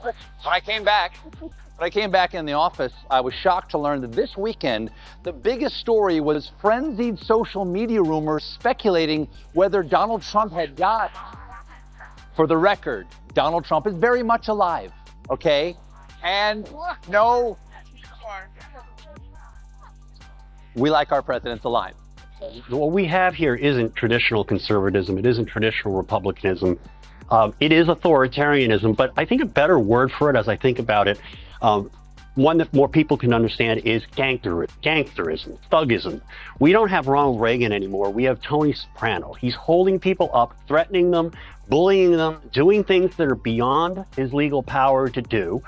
When I came back in the office, I was shocked to learn that this weekend, the biggest story was frenzied social media rumors speculating whether Donald Trump had got. For the record, Donald Trump is very much alive, okay? And no, we like our presidents alive. What we have here isn't traditional conservatism. It isn't traditional republicanism. It is authoritarianism, but I think a better word for it, as I think about it, one that more people can understand, is gangsterism, thugism. We don't have Ronald Reagan anymore. We have Tony Soprano. He's holding people up, threatening them, bullying them, doing things that are beyond his legal power to do.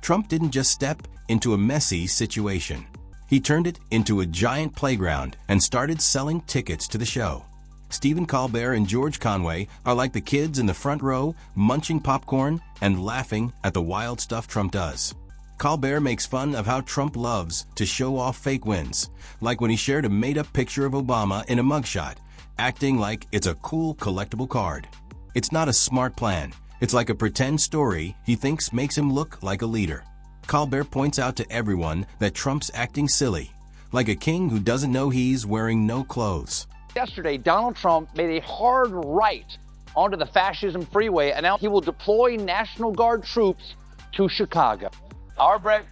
Trump didn't just step into a messy situation. He turned it into a giant playground and started selling tickets to the show. Stephen Colbert and George Conway are like the kids in the front row, munching popcorn and laughing at the wild stuff Trump does. Colbert makes fun of how Trump loves to show off fake wins, like when he shared a made-up picture of Obama in a mugshot, acting like it's a cool collectible card. It's not a smart plan. It's like a pretend story he thinks makes him look like a leader. Colbert points out to everyone that Trump's acting silly, like a king who doesn't know he's wearing no clothes. Yesterday, Donald Trump made a hard right onto the fascism freeway and now he will deploy National Guard troops to Chicago. Our brave...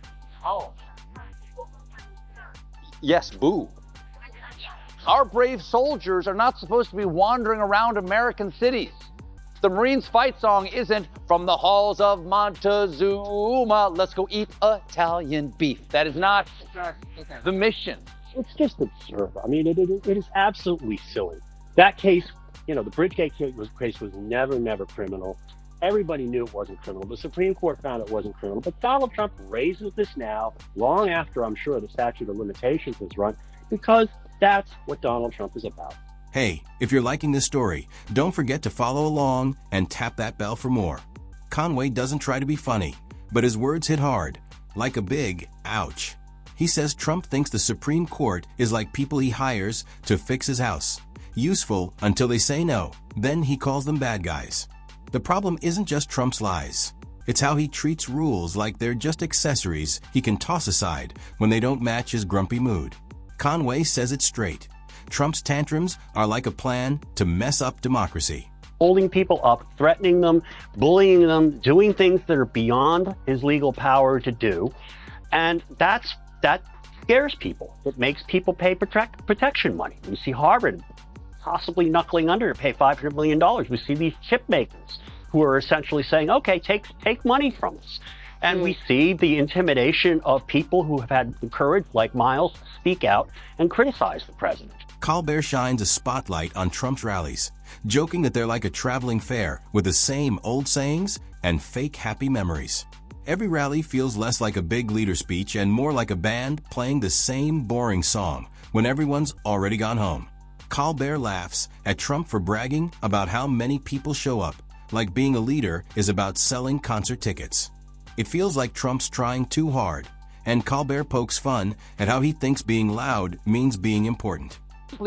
Oh. Yes, boo. Our brave soldiers are not supposed to be wandering around American cities. The Marines' fight song isn't "From the halls of Montezuma, let's go eat Italian beef." That is not the mission. It's just absurd. I mean, it is absolutely silly. That case, the Bridgegate case was never criminal. Everybody knew it wasn't criminal. The Supreme Court found it wasn't criminal. But Donald Trump raises this now, long after, I'm sure, the statute of limitations has run, because that's what Donald Trump is about. Hey, if you're liking this story, don't forget to follow along and tap that bell for more. Conway doesn't try to be funny, but his words hit hard, like a big ouch. He says Trump thinks the Supreme Court is like people he hires to fix his house. Useful until they say no, then he calls them bad guys. The problem isn't just Trump's lies. It's how he treats rules like they're just accessories he can toss aside when they don't match his grumpy mood. Conway says it straight. Trump's tantrums are like a plan to mess up democracy. Holding people up, threatening them, bullying them, doing things that are beyond his legal power to do. And that scares people. It makes people pay protection money. We see Harvard possibly knuckling under to pay $500 million. We see these chip makers who are essentially saying, okay, take money from us. And we see the intimidation of people who have had the courage, like Miles, to speak out and criticize the president. Colbert shines a spotlight on Trump's rallies, joking that they're like a traveling fair with the same old sayings and fake happy memories. Every rally feels less like a big leader speech and more like a band playing the same boring song when everyone's already gone home. Colbert laughs at Trump for bragging about how many people show up, like being a leader is about selling concert tickets. It feels like Trump's trying too hard, and Colbert pokes fun at how he thinks being loud means being important.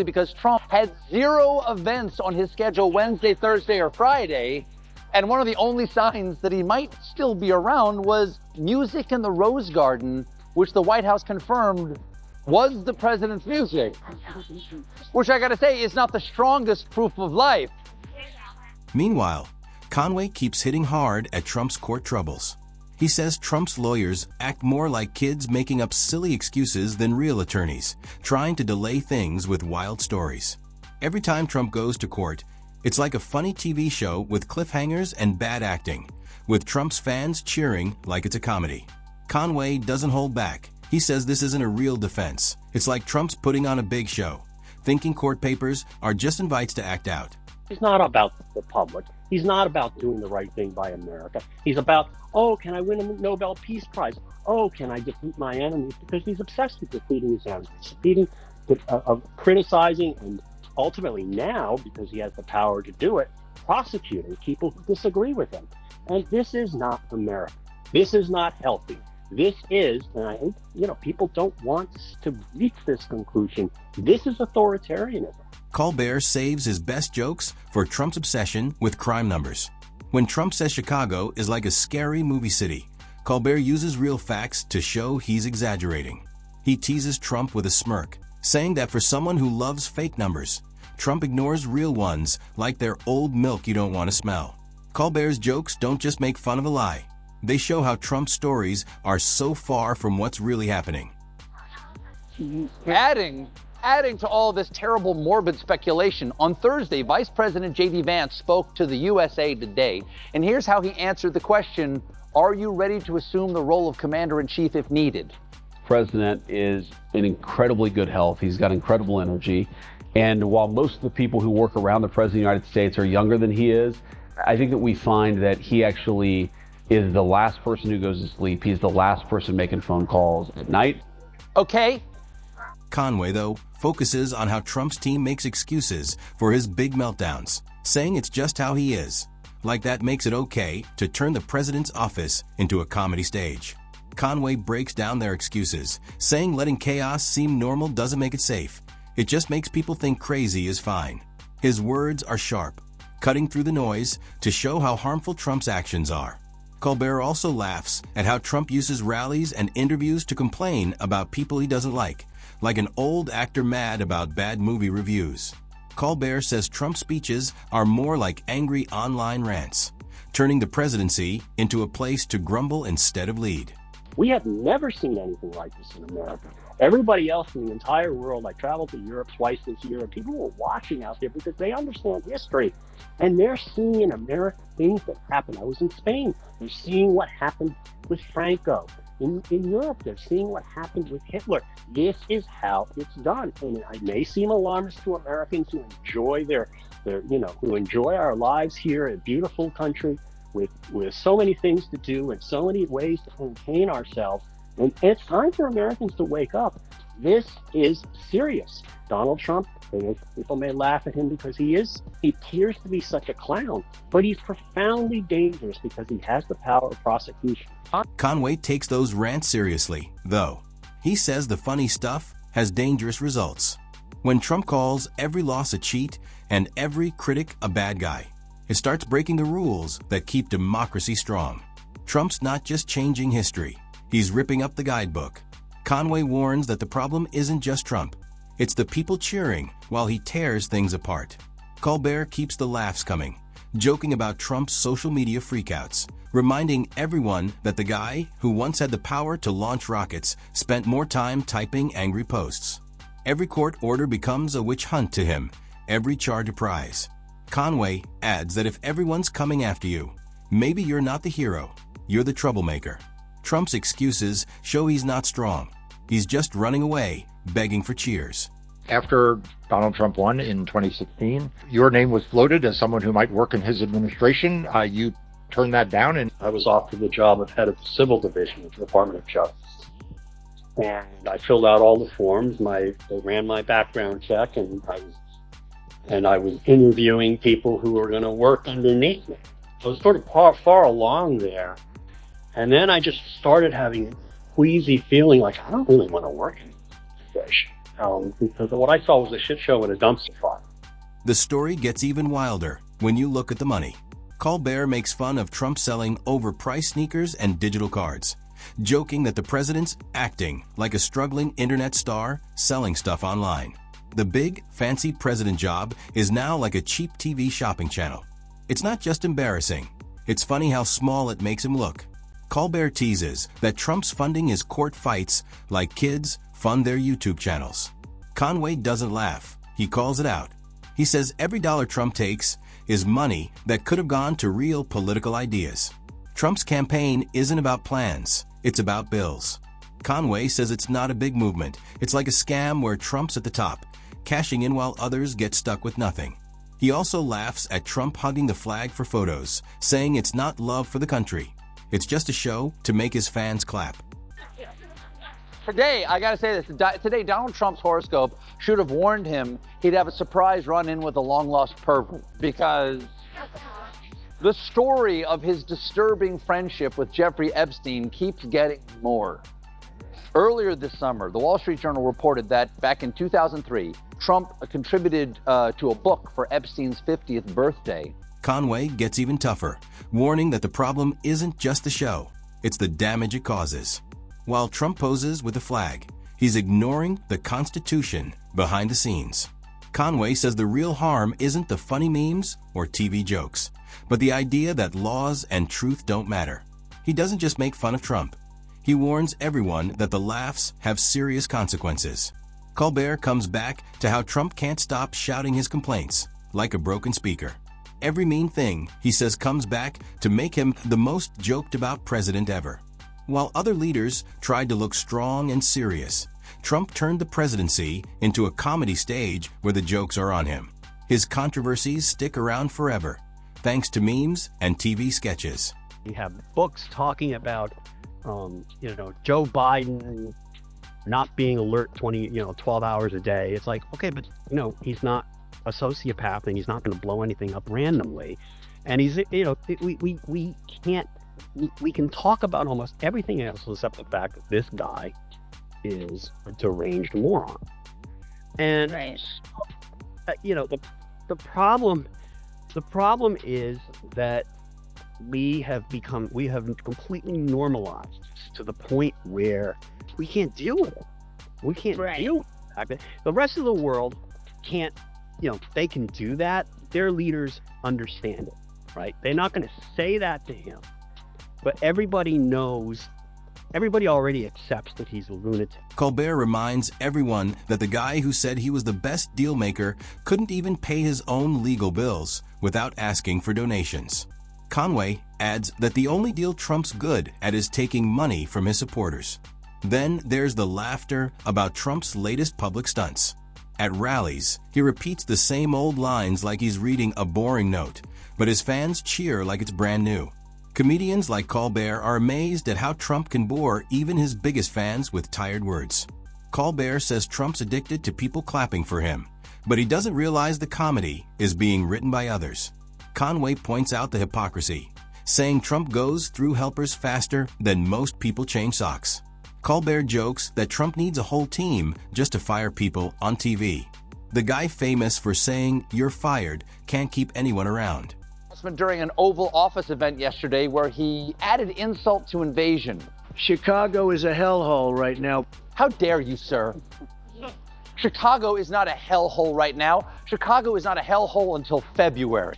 Because Trump had 0 events on his schedule Wednesday, Thursday, or Friday, and one of the only signs that he might still be around was music in the Rose Garden, which the White House confirmed was the president's music, which I gotta say is not the strongest proof of life. Meanwhile, Conway keeps hitting hard at Trump's court troubles. He says Trump's lawyers act more like kids making up silly excuses than real attorneys, trying to delay things with wild stories. Every time Trump goes to court, it's like a funny TV show with cliffhangers and bad acting, with Trump's fans cheering like it's a comedy. Conway doesn't hold back. He says this isn't a real defense. It's like Trump's putting on a big show, thinking court papers are just invites to act out. He's not about the public. He's not about doing the right thing by America. He's about, oh, can I win a Nobel Peace Prize? Oh, can I defeat my enemies? Because he's obsessed with defeating his enemies, criticizing, and ultimately now, because he has the power to do it, prosecuting people who disagree with him. And this is not America. This is not healthy. This is, and I think, people don't want to reach this conclusion. This is authoritarianism. Colbert saves his best jokes for Trump's obsession with crime numbers. When Trump says Chicago is like a scary movie city, Colbert uses real facts to show he's exaggerating. He teases Trump with a smirk, saying that for someone who loves fake numbers, Trump ignores real ones like they're old milk you don't want to smell. Colbert's jokes don't just make fun of a lie. They show how Trump's stories are so far from what's really happening. Adding to all this terrible morbid speculation, on Thursday, Vice President J.D. Vance spoke to the USA Today, and here's how he answered the question, are you ready to assume the role of commander-in-chief if needed? President is in incredibly good health. He's got incredible energy. And while most of the people who work around the President of the United States are younger than he is, I think that we find that he actually is the last person who goes to sleep. He's the last person making phone calls at night. Okay. Conway, though, focuses on how Trump's team makes excuses for his big meltdowns, saying it's just how he is. Like that makes it okay to turn the president's office into a comedy stage. Conway breaks down their excuses, saying letting chaos seem normal doesn't make it safe. It just makes people think crazy is fine. His words are sharp, cutting through the noise to show how harmful Trump's actions are. Colbert also laughs at how Trump uses rallies and interviews to complain about people he doesn't like an old actor mad about bad movie reviews. Colbert says Trump's speeches are more like angry online rants, turning the presidency into a place to grumble instead of lead. We have never seen anything like this in America. Everybody else in the entire world, I traveled to Europe twice this year, and people were watching out there because they understand history. And they're seeing in America things that happen. I was in Spain. They're seeing what happened with Franco. In Europe, they're seeing what happened with Hitler. This is how it's done. And it may seem alarmist to Americans who enjoy who enjoy our lives here in a beautiful country with so many things to do and so many ways to contain ourselves. And it's time for Americans to wake up. This is serious. Donald Trump, people may laugh at him because he appears to be such a clown, but he's profoundly dangerous because he has the power of prosecution. Conway takes those rants seriously, though. He says the funny stuff has dangerous results. When Trump calls every loss a cheat and every critic a bad guy, it starts breaking the rules that keep democracy strong. Trump's not just changing history. He's ripping up the guidebook. Conway warns that the problem isn't just Trump. It's the people cheering while he tears things apart. Colbert keeps the laughs coming, joking about Trump's social media freakouts, reminding everyone that the guy who once had the power to launch rockets spent more time typing angry posts. Every court order becomes a witch hunt to him, every charge a prize. Conway adds that if everyone's coming after you, maybe you're not the hero, you're the troublemaker. Trump's excuses show he's not strong. He's just running away, begging for cheers. After Donald Trump won in 2016, your name was floated as someone who might work in his administration. You turned that down, and I was offered the job of head of the Civil Division of the Department of Justice. And I filled out all the forms. They ran my background check, and I was interviewing people who were going to work underneath me. I was sort of far along there. And then I just started having a queasy feeling like I don't really want to work in fish. Because what I saw was a shit show and a dumpster fire. The story gets even wilder when you look at the money. Colbert makes fun of Trump selling overpriced sneakers and digital cards, joking that the president's acting like a struggling internet star selling stuff online. The big, fancy president job is now like a cheap TV shopping channel. It's not just embarrassing. It's funny how small it makes him look. Colbert teases that Trump's funding his court fights like kids fund their YouTube channels. Conway doesn't laugh. He calls it out. He says every dollar Trump takes is money that could have gone to real political ideas. Trump's campaign isn't about plans. It's about bills. Conway says it's not a big movement. It's like a scam where Trump's at the top, cashing in while others get stuck with nothing. He also laughs at Trump hugging the flag for photos, saying it's not love for the country. It's just a show to make his fans clap. Today, I gotta say this, today Donald Trump's horoscope should have warned him he'd have a surprise run-in with a long-lost pervert, because the story of his disturbing friendship with Jeffrey Epstein keeps getting more. Earlier this summer, the Wall Street Journal reported that back in 2003, Trump contributed to a book for Epstein's 50th birthday. Conway gets even tougher, warning that the problem isn't just the show, it's the damage it causes. While Trump poses with a flag, he's ignoring the Constitution behind the scenes. Conway says the real harm isn't the funny memes or TV jokes, but the idea that laws and truth don't matter. He doesn't just make fun of Trump. He warns everyone that the laughs have serious consequences. Colbert comes back to how Trump can't stop shouting his complaints like a broken speaker. Every mean thing, he says, comes back to make him the most joked about president ever. While other leaders tried to look strong and serious, Trump turned the presidency into a comedy stage where the jokes are on him. His controversies stick around forever, thanks to memes and TV sketches. We have books talking about, Joe Biden not being alert 12 hours a day. It's like, okay, but he's not a sociopath and he's not going to blow anything up randomly. And he's, we can talk about almost everything else except the fact that this guy is a deranged moron. And Right. The problem is that we have completely normalized to the point where we can't deal with it. We can't Right. deal with the fact that the rest of the world can't, they can do that. Their leaders understand it, right? They're not going to say that to him, but everybody already accepts that he's a lunatic. Colbert reminds everyone that the guy who said he was the best deal maker couldn't even pay his own legal bills without asking for donations. Conway adds that the only deal Trump's good at is taking money from his supporters. Then there's the laughter about Trump's latest public stunts. At rallies, he repeats the same old lines like he's reading a boring note, but his fans cheer like it's brand new. Comedians like Colbert are amazed at how Trump can bore even his biggest fans with tired words. Colbert says Trump's addicted to people clapping for him, but he doesn't realize the comedy is being written by others. Conway points out the hypocrisy, saying Trump goes through helpers faster than most people change socks. Colbert jokes that Trump needs a whole team just to fire people on TV. The guy famous for saying "you're fired" can't keep anyone around. During an Oval Office event yesterday where he added insult to invasion. Chicago is a hellhole right now. How dare you, sir? Chicago is not a hellhole right now. Chicago is not a hellhole until February.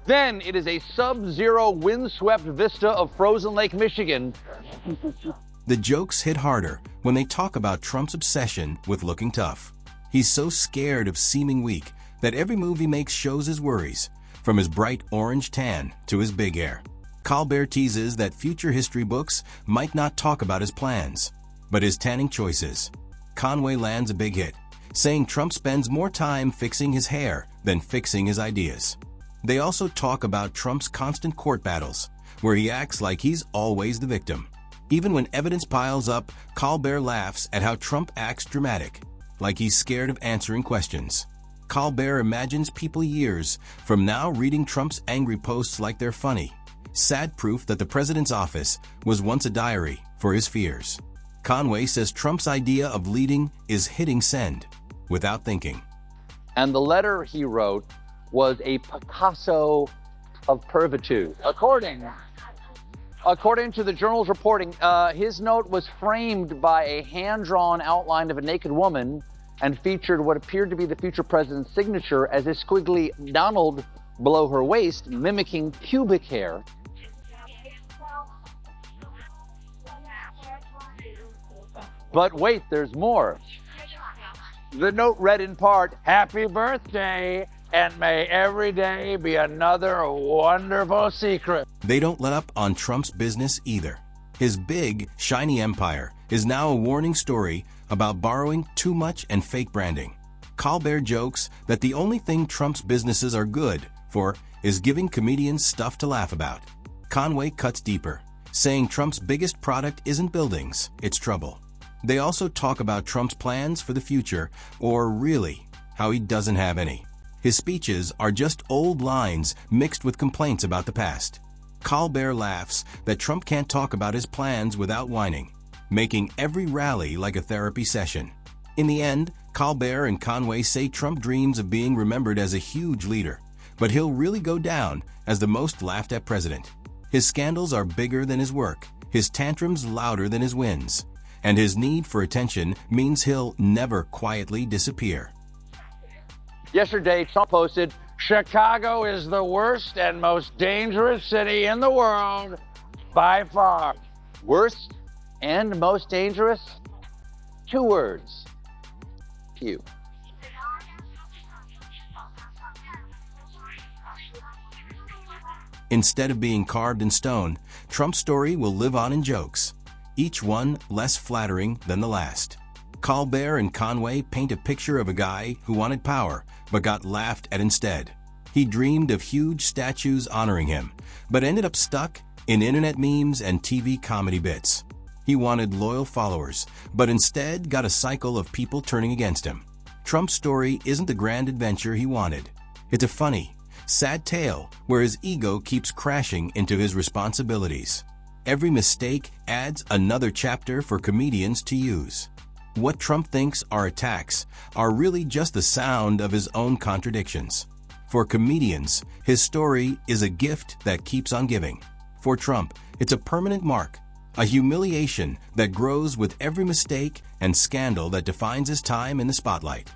Then it is a sub-zero windswept vista of frozen Lake Michigan. The jokes hit harder when they talk about Trump's obsession with looking tough. He's so scared of seeming weak that every move he makes shows his worries, from his bright orange tan to his big hair. Colbert teases that future history books might not talk about his plans, but his tanning choices. Conway lands a big hit, saying Trump spends more time fixing his hair than fixing his ideas. They also talk about Trump's constant court battles, where he acts like he's always the victim. Even when evidence piles up, Colbert laughs at how Trump acts dramatic, like he's scared of answering questions. Colbert imagines people years from now reading Trump's angry posts like they're funny, sad proof that the president's office was once a diary for his fears. Conway says Trump's idea of leading is hitting send without thinking. And the letter he wrote was a Picasso of pervitude. According to the Journal's reporting, his note was framed by a hand-drawn outline of a naked woman and featured what appeared to be the future president's signature as a squiggly Donald below her waist, mimicking pubic hair. But wait, there's more. The note read in part, "Happy birthday, and may every day be another wonderful secret." They don't let up on Trump's business either. His big, shiny empire is now a warning story about borrowing too much and fake branding. Colbert jokes that the only thing Trump's businesses are good for is giving comedians stuff to laugh about. Conway cuts deeper, saying Trump's biggest product isn't buildings, it's trouble. They also talk about Trump's plans for the future, or really, how he doesn't have any. His speeches are just old lines mixed with complaints about the past. Colbert laughs that Trump can't talk about his plans without whining, making every rally like a therapy session. In the end, Colbert and Conway say Trump dreams of being remembered as a huge leader, but he'll really go down as the most laughed at president. His scandals are bigger than his work, his tantrums louder than his wins, and his need for attention means he'll never quietly disappear. Yesterday, Trump posted, "Chicago is the worst and most dangerous city in the world by far." Worst and most dangerous? 2 words. Few. Instead of being carved in stone, Trump's story will live on in jokes, each one less flattering than the last. Colbert and Conway paint a picture of a guy who wanted power but got laughed at instead. He dreamed of huge statues honoring him, but ended up stuck in internet memes and TV comedy bits. He wanted loyal followers, but instead got a cycle of people turning against him. Trump's story isn't the grand adventure he wanted. It's a funny, sad tale where his ego keeps crashing into his responsibilities. Every mistake adds another chapter for comedians to use. What Trump thinks are attacks are really just the sound of his own contradictions. For comedians, his story is a gift that keeps on giving. For Trump, it's a permanent mark, a humiliation that grows with every mistake and scandal that defines his time in the spotlight.